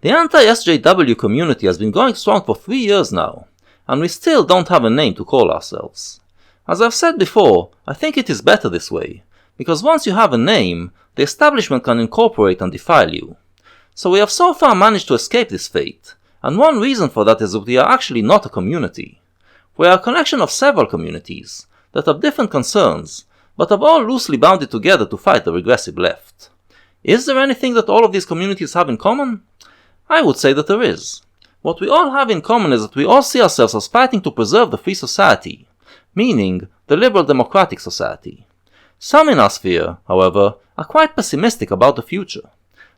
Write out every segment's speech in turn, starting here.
The anti-SJW community has been going strong for 3 years now, and we still don't have a name to call ourselves. As I've said before, I think it is better this way, because once you have a name, the establishment can incorporate and defile you. So we have so far managed to escape this fate, and one reason for that is that we are actually not a community. We are a collection of several communities that have different concerns, but have all loosely bounded together to fight the regressive left. Is there anything that all of these communities have in common? I would say that there is. What we all have in common is that we all see ourselves as fighting to preserve the free society, meaning the liberal democratic society. Some in our sphere, however, are quite pessimistic about the future.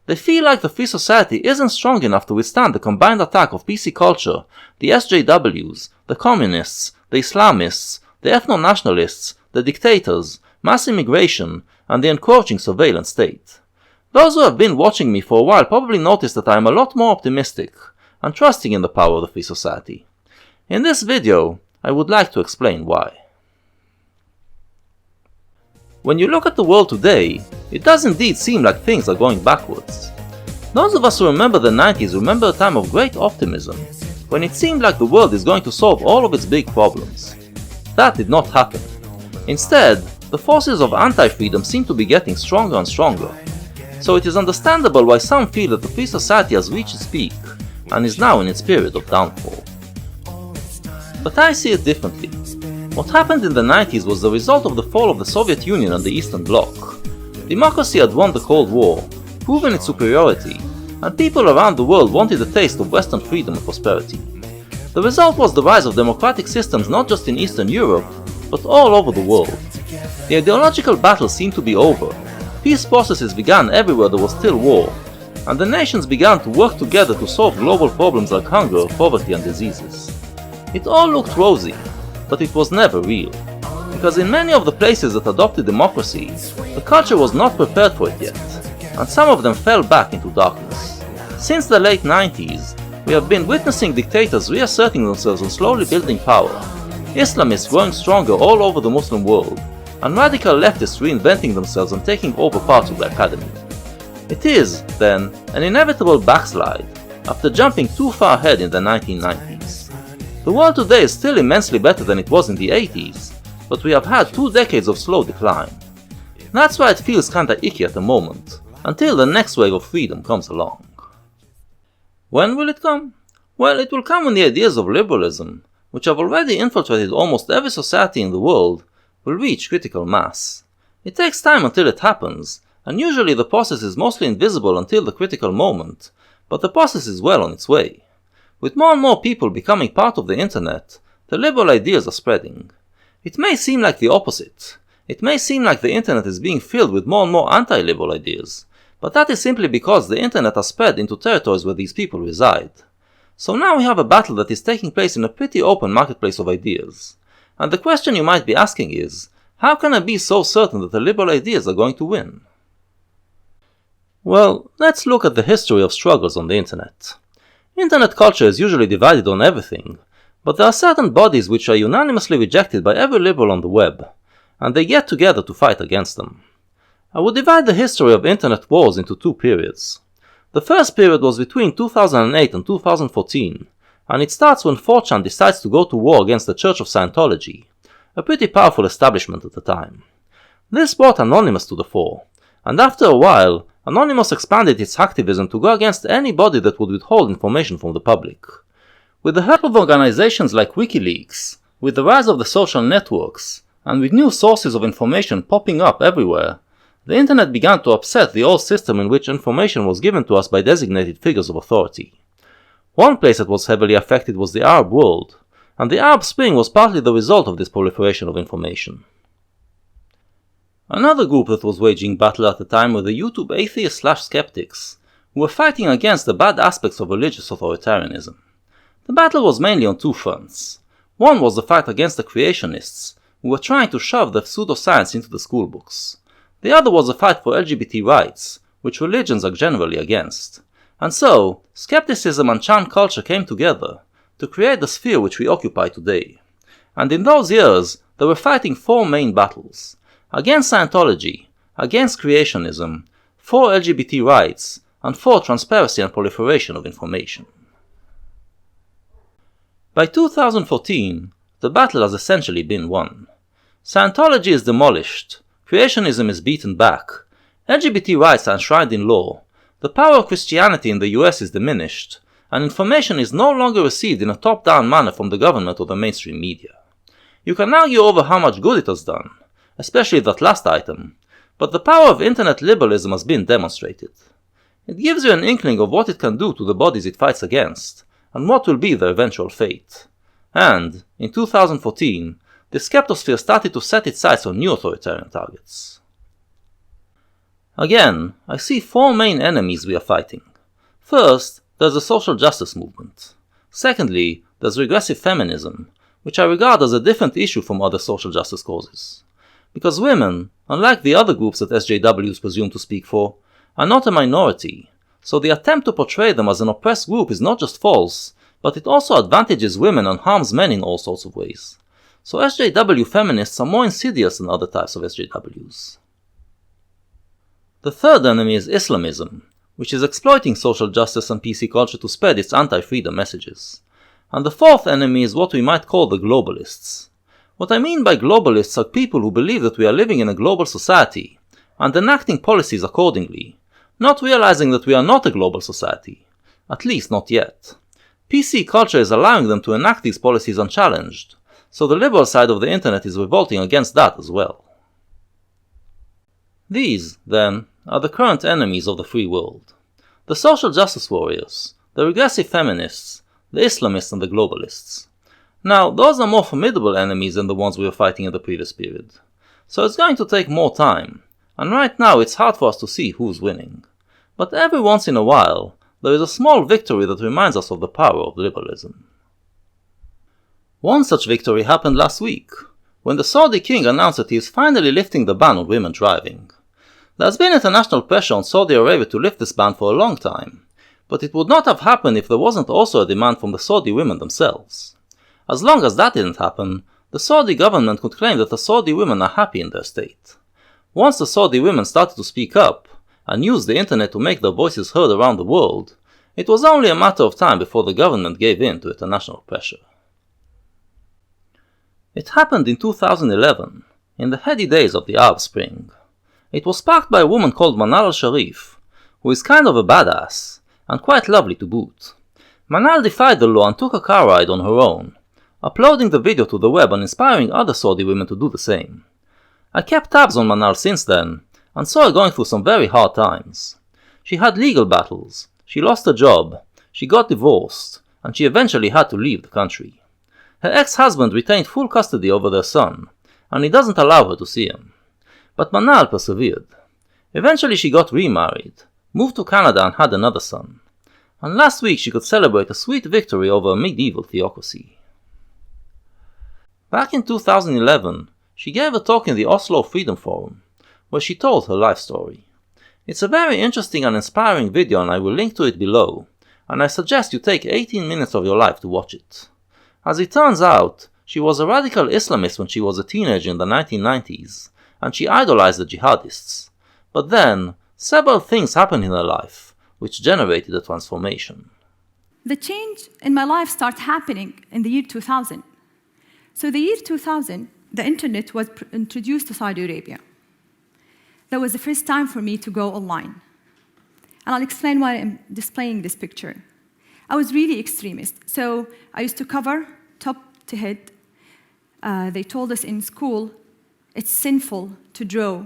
They feel like the free society isn't strong enough to withstand the combined attack of PC culture, the SJWs, the communists, the Islamists, the ethno-nationalists, the dictators, mass immigration, and the encroaching surveillance state. Those who have been watching me for a while probably noticed that I am a lot more optimistic and trusting in the power of the free society. In this video, I would like to explain why. When you look at the world today, it does indeed seem like things are going backwards. Those of us who remember the 90s remember a time of great optimism, when it seemed like the world is going to solve all of its big problems. That did not happen. Instead, the forces of anti-freedom seem to be getting stronger and stronger. So it is understandable why some feel that the free society has reached its peak and is now in its period of downfall. But I see it differently. What happened in the 90s was the result of the fall of the Soviet Union and the Eastern Bloc. Democracy had won the Cold War, proven its superiority, and people around the world wanted a taste of Western freedom and prosperity. The result was the rise of democratic systems not just in Eastern Europe, but all over the world. The ideological battle seemed to be over, peace processes began everywhere there was still war, and the nations began to work together to solve global problems like hunger, poverty, and diseases. It all looked rosy, but it was never real, because in many of the places that adopted democracy, the culture was not prepared for it yet, and some of them fell back into darkness. Since the late 90s, we have been witnessing dictators reasserting themselves and slowly building power, Islamists growing stronger all over the Muslim world, and radical leftists reinventing themselves and taking over parts of the academy. It is, then, an inevitable backslide, after jumping too far ahead in the 1990s. The world today is still immensely better than it was in the 80s, but we have had 2 decades of slow decline. That's why it feels kinda icky at the moment, until the next wave of freedom comes along. When will it come? Well, it will come when the ideas of liberalism, which have already infiltrated almost every society in the world, will reach critical mass. It takes time until it happens, and usually the process is mostly invisible until the critical moment, but the process is well on its way. With more and more people becoming part of the internet, the liberal ideas are spreading. It may seem like the opposite. It may seem like the internet is being filled with more and more anti-liberal ideas, but that is simply because the internet has spread into territories where these people reside. So now we have a battle that is taking place in a pretty open marketplace of ideas. And the question you might be asking is, how can I be so certain that the liberal ideas are going to win? Well, let's look at the history of struggles on the internet. Internet culture is usually divided on everything, but there are certain bodies which are unanimously rejected by every liberal on the web, and they get together to fight against them. I would divide the history of internet wars into 2 periods. The first period was between 2008 and 2014, and it starts when 4chan decides to go to war against the Church of Scientology, a pretty powerful establishment at the time. This brought Anonymous to the fore, and after a while, Anonymous expanded its hacktivism to go against anybody that would withhold information from the public. With the help of organizations like WikiLeaks, with the rise of the social networks, and with new sources of information popping up everywhere, the internet began to upset the old system in which information was given to us by designated figures of authority. One place that was heavily affected was the Arab world, and the Arab Spring was partly the result of this proliferation of information. Another group that was waging battle at the time were the YouTube atheists/skeptics, who were fighting against the bad aspects of religious authoritarianism. The battle was mainly on 2 fronts. One was the fight against the creationists, who were trying to shove the pseudoscience into the schoolbooks. The other was the fight for LGBT rights, which religions are generally against. And so, skepticism and Chan culture came together to create the sphere which we occupy today. And in those years, they were fighting 4 main battles: against Scientology, against creationism, for LGBT rights, and 4. Transparency and proliferation of information. By 2014, the battle has essentially been won. Scientology is demolished, creationism is beaten back, LGBT rights are enshrined in law, the power of Christianity in the US is diminished, and information is no longer received in a top-down manner from the government or the mainstream media. You can argue over how much good it has done, especially that last item, but the power of internet liberalism has been demonstrated. It gives you an inkling of what it can do to the bodies it fights against, and what will be their eventual fate. And, in 2014, the Skeptosphere started to set its sights on new authoritarian targets. Again, I see 4 main enemies we are fighting. First, there's the social justice movement. Secondly, there's regressive feminism, which I regard as a different issue from other social justice causes. Because women, unlike the other groups that SJWs presume to speak for, are not a minority, so the attempt to portray them as an oppressed group is not just false, but it also advantages women and harms men in all sorts of ways. So SJW feminists are more insidious than other types of SJWs. The third enemy is Islamism, which is exploiting social justice and PC culture to spread its anti-freedom messages. And the fourth enemy is what we might call the globalists. What I mean by globalists are people who believe that we are living in a global society, and enacting policies accordingly, not realizing that we are not a global society, at least not yet. PC culture is allowing them to enact these policies unchallenged, so the liberal side of the internet is revolting against that as well. These, then, are the current enemies of the free world. The social justice warriors, the regressive feminists, the Islamists and the globalists. Now, those are more formidable enemies than the ones we were fighting in the previous period. So it's going to take more time, and right now it's hard for us to see who's winning. But every once in a while, there is a small victory that reminds us of the power of liberalism. One such victory happened last week, when the Saudi king announced that he is finally lifting the ban on women driving. There has been international pressure on Saudi Arabia to lift this ban for a long time, but it would not have happened if there wasn't also a demand from the Saudi women themselves. As long as that didn't happen, the Saudi government could claim that the Saudi women are happy in their state. Once the Saudi women started to speak up, and use the internet to make their voices heard around the world, it was only a matter of time before the government gave in to international pressure. It happened in 2011, in the heady days of the Arab Spring. It was sparked by a woman called Manal al-Sharif, who is kind of a badass, and quite lovely to boot. Manal defied the law and took a car ride on her own, uploading the video to the web and inspiring other Saudi women to do the same. I kept tabs on Manal since then, and saw her going through some very hard times. She had legal battles, she lost her job, she got divorced, and she eventually had to leave the country. Her ex-husband retained full custody over their son, and he doesn't allow her to see him. But Manal persevered. Eventually she got remarried, moved to Canada and had another son. And last week she could celebrate a sweet victory over a medieval theocracy. Back in 2011, she gave a talk in the Oslo Freedom Forum, where she told her life story. It's a very interesting and inspiring video and I will link to it below, and I suggest you take 18 minutes of your life to watch it. As it turns out, she was a radical Islamist when she was a teenager in the 1990s, and she idolized the jihadists. But then, several things happened in her life, which generated a transformation. The change in my life started happening in the year 2000. So the year 2000, the internet was introduced to Saudi Arabia. That was the first time for me to go online. And I'll explain why I'm displaying this picture. I was really extremist. So I used to cover top to head. They told us in school it's sinful to draw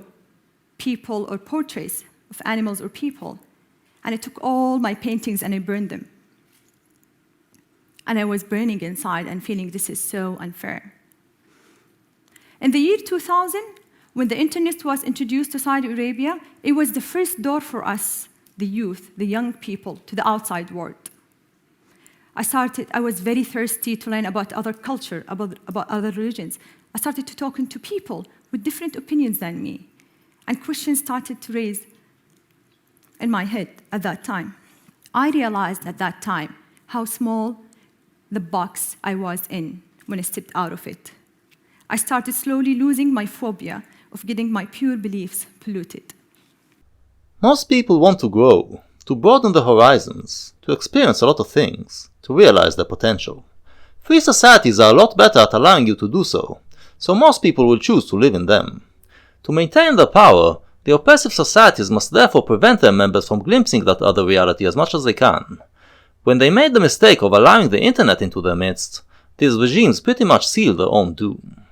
people or portraits of animals or people. And I took all my paintings and I burned them. And I was burning inside and feeling this is so unfair. In the year 2000, when the internet was introduced to Saudi Arabia, it was the first door for us, the youth, the young people, to the outside world. I was very thirsty to learn about other culture, about other religions. I started to talk to people with different opinions than me. And questions started to raise in my head at that time. I realized at that time how small the box I was in when I stepped out of it. I started slowly losing my phobia of getting my pure beliefs polluted. Most people want to grow, to broaden their horizons, to experience a lot of things, to realize their potential. Free societies are a lot better at allowing you to do so, so most people will choose to live in them. To maintain their power, the oppressive societies must therefore prevent their members from glimpsing that other reality as much as they can. When they made the mistake of allowing the internet into their midst, these regimes pretty much sealed their own doom.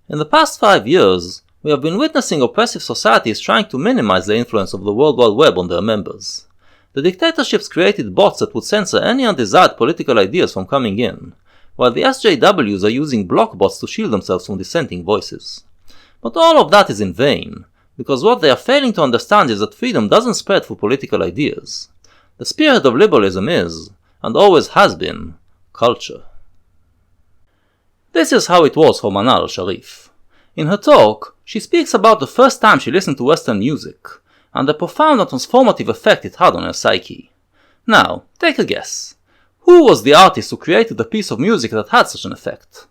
In the past 5 years, we have been witnessing oppressive societies trying to minimize the influence of the World Wide Web on their members. The dictatorships created bots that would censor any undesired political ideas from coming in, while the SJWs are using block bots to shield themselves from dissenting voices. But all of that is in vain, because what they are failing to understand is that freedom doesn't spread through political ideas. The spirit of liberalism is, and always has been, culture. This is how it was for Manal al-Sharif. In her talk, she speaks about the first time she listened to Western music, and the profound and transformative effect it had on her psyche. Now, take a guess. Who was the artist who created a piece of music that had such an effect?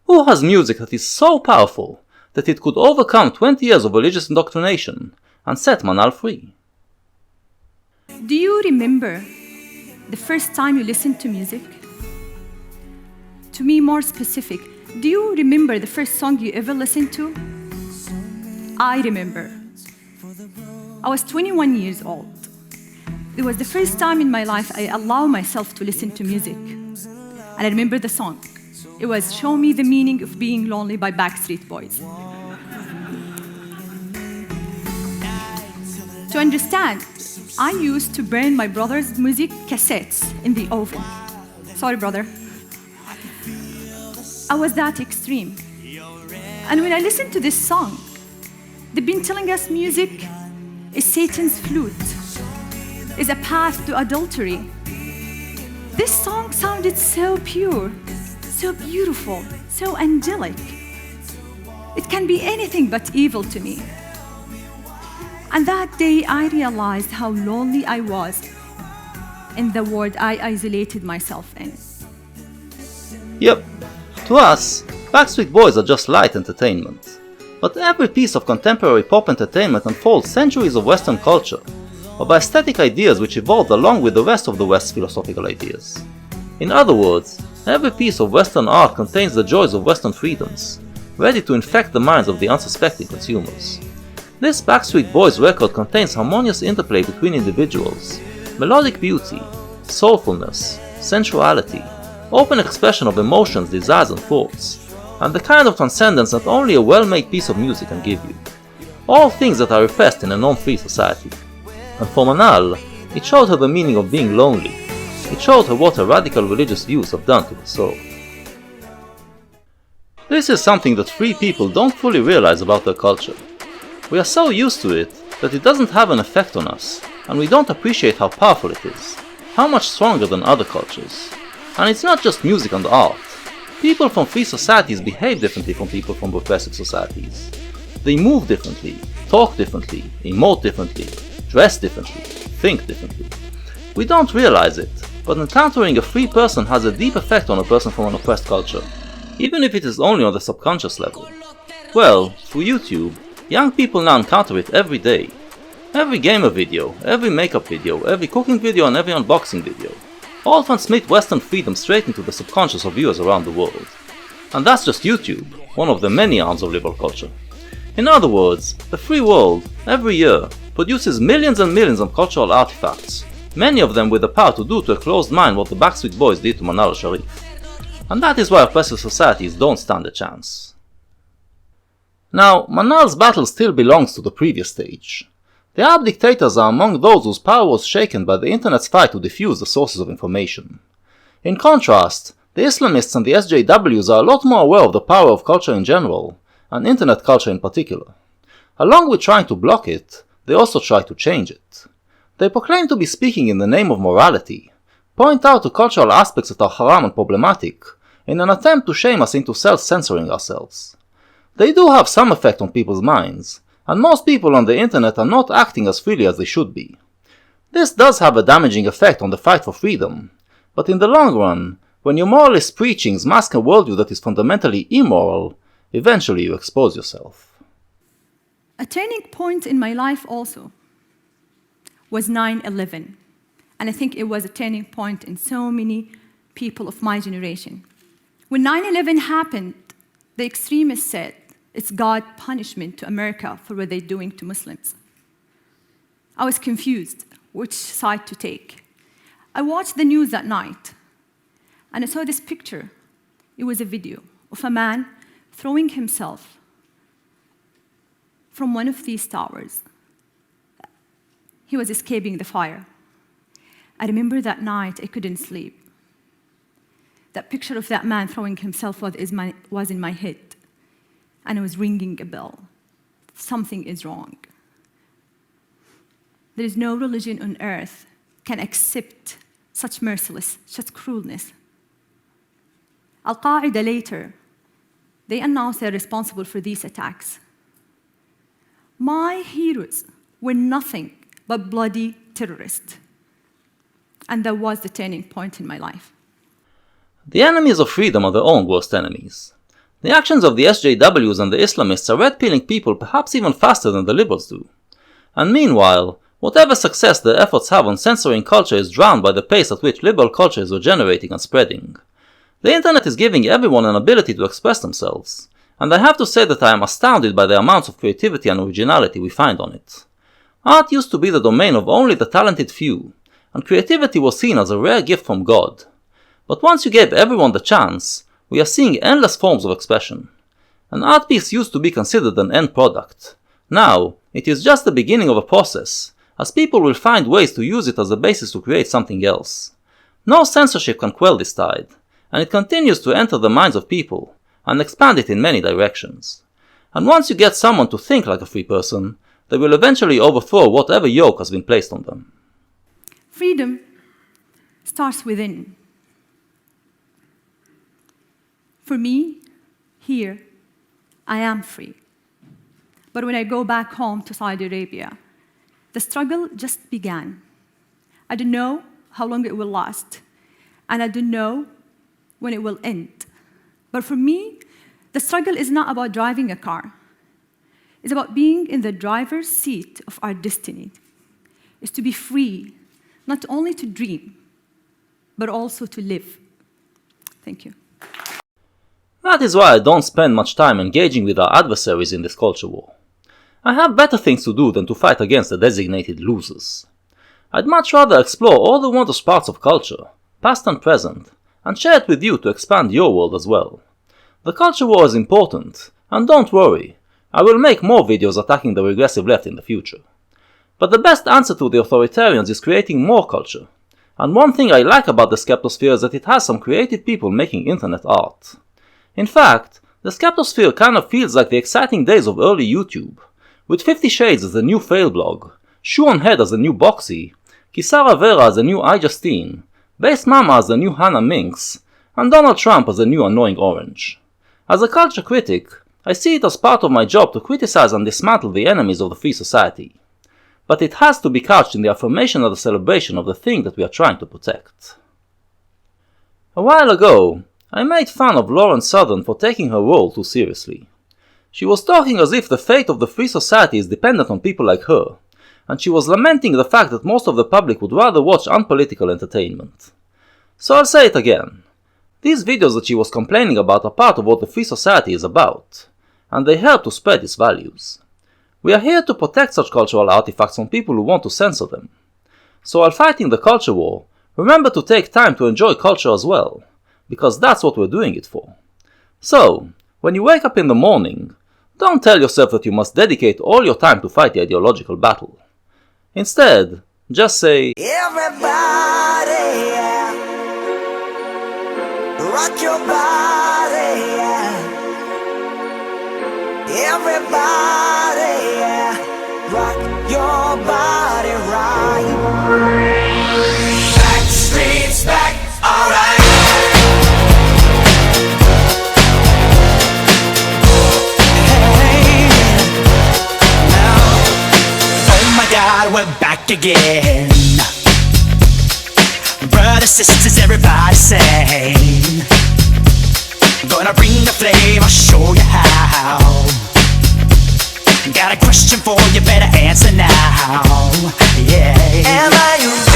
Who has music that is so powerful that it could overcome 20 years of religious indoctrination and set Manal free? Do you remember the first time you listened to music? To be more specific, do you remember the first song you ever listened to? I remember. I was 21 years old. It was the first time in my life I allowed myself to listen to music. And I remember the song. It was Show Me the Meaning of Being Lonely by Backstreet Boys. To understand, I used to burn my brother's music cassettes in the oven. Sorry, brother. I was that extreme. And when I listened to this song, they've been telling us music is Satan's flute, is a path to adultery. This song sounded so pure, so beautiful, so angelic. It can be anything but evil to me. And that day I realized how lonely I was in the world I isolated myself in. Yep. To us, Backstreet Boys are just light entertainment. But every piece of contemporary pop entertainment unfolds centuries of Western culture, or by aesthetic ideas which evolved along with the rest of the West's philosophical ideas. In other words, every piece of Western art contains the joys of Western freedoms, ready to infect the minds of the unsuspecting consumers. This Backstreet Boys record contains harmonious interplay between individuals, melodic beauty, soulfulness, sensuality, open expression of emotions, desires and thoughts, and the kind of transcendence that only a well-made piece of music can give you. All things that are repressed in a non-free society. And for Manal, it showed her the meaning of being lonely. It showed her what her radical religious views have done to her soul. This is something that free people don't fully realize about their culture. We are so used to it that it doesn't have an effect on us, and we don't appreciate how powerful it is, how much stronger than other cultures. And it's not just music and art. People from free societies behave differently from people from repressive societies. They move differently, talk differently, emote differently, dress differently, think differently. We don't realize it, but encountering a free person has a deep effect on a person from an oppressed culture, even if it is only on the subconscious level. Well, through YouTube, young people now encounter it every day. Every gamer video, every makeup video, every cooking video and every unboxing video all transmit Western freedom straight into the subconscious of viewers around the world. And that's just YouTube, one of the many arms of liberal culture. In other words, the free world, every year, produces millions and millions of cultural artifacts, many of them with the power to do to a closed mind what the Backstreet Boys did to Manal al-Sharif. And that is why oppressive societies don't stand a chance. Now, Manal's battle still belongs to the previous stage. The Arab dictators are among those whose power was shaken by the internet's fight to diffuse the sources of information. In contrast, the Islamists and the SJWs are a lot more aware of the power of culture in general, and internet culture in particular. Along with trying to block it, they also try to change it. They proclaim to be speaking in the name of morality, point out to cultural aspects that are haram and problematic, in an attempt to shame us into self-censoring ourselves. They do have some effect on people's minds, and most people on the internet are not acting as freely as they should be. This does have a damaging effect on the fight for freedom, but in the long run, when your moralist preachings mask a worldview that is fundamentally immoral, eventually you expose yourself. A turning point in my life also was 9/11. And I think it was a turning point in so many people of my generation. When 9/11 happened, the extremists said it's God's punishment to America for what they're doing to Muslims. I was confused which side to take. I watched the news that night, and I saw this picture. It was a video of a man throwing himself from one of these towers. He was escaping the fire. I remember that night I couldn't sleep. That picture of that man throwing himself was in my head, and I was ringing a bell. Something is wrong. There is no religion on earth can accept such merciless, such cruelness. Al-Qaeda later, they announced they're responsible for these attacks. My heroes were nothing but bloody terrorists. And that was the turning point in my life. The enemies of freedom are their own worst enemies. The actions of the SJWs and the Islamists are red-pilling people perhaps even faster than the liberals do. And meanwhile, whatever success their efforts have on censoring culture is drowned by the pace at which liberal culture is regenerating and spreading. The internet is giving everyone an ability to express themselves, and I have to say that I am astounded by the amounts of creativity and originality we find on it. Art used to be the domain of only the talented few, and creativity was seen as a rare gift from God. But once you gave everyone the chance, we are seeing endless forms of expression. An art piece used to be considered an end product. Now, it is just the beginning of a process, as people will find ways to use it as a basis to create something else. No censorship can quell this tide, and it continues to enter the minds of people, and expand it in many directions. And once you get someone to think like a free person, they will eventually overthrow whatever yoke has been placed on them. Freedom starts within. For me, here, I am free. But when I go back home to Saudi Arabia, the struggle just began. I don't know how long it will last, and I don't know when it will end. But for me, the struggle is not about driving a car. It's about being in the driver's seat of our destiny. It's to be free, not only to dream, but also to live. Thank you. That is why I don't spend much time engaging with our adversaries in this culture war. I have better things to do than to fight against the designated losers. I'd much rather explore all the wondrous parts of culture, past and present, and share it with you to expand your world as well. The culture war is important, and don't worry, I will make more videos attacking the regressive left in the future. But the best answer to the authoritarians is creating more culture. And one thing I like about the Skeptosphere is that it has some creative people making internet art. In fact, the Skeptosphere kind of feels like the exciting days of early YouTube, with 50 Shades as the new fail blog, Shoe on Head as the new Boxy, Kisara Vera as the new iJustine, Base Mama as the new Hannah Minx, and Donald Trump as the new Annoying Orange. As a culture critic, I see it as part of my job to criticize and dismantle the enemies of the free society. But it has to be couched in the affirmation and the celebration of the thing that we are trying to protect. A while ago, I made fun of Lauren Southern for taking her role too seriously. She was talking as if the fate of the free society is dependent on people like her, and she was lamenting the fact that most of the public would rather watch unpolitical entertainment. So I'll say it again. These videos that she was complaining about are part of what the free society is about, and they help to spread its values. We are here to protect such cultural artifacts from people who want to censor them. So while fighting the culture war, remember to take time to enjoy culture as well, because that's what we're doing it for. So, when you wake up in the morning, don't tell yourself that you must dedicate all your time to fight the ideological battle. Instead, just say, everybody, yeah. Rock your body, yeah. Everybody, yeah. Rock your body right. Backstreet's back, alright. Hey, now, oh my God, we're back again. Brothers, sisters, everybody sing. Gonna bring the flame, I'll show you how. Got a question for you, better answer now. Yeah. Am I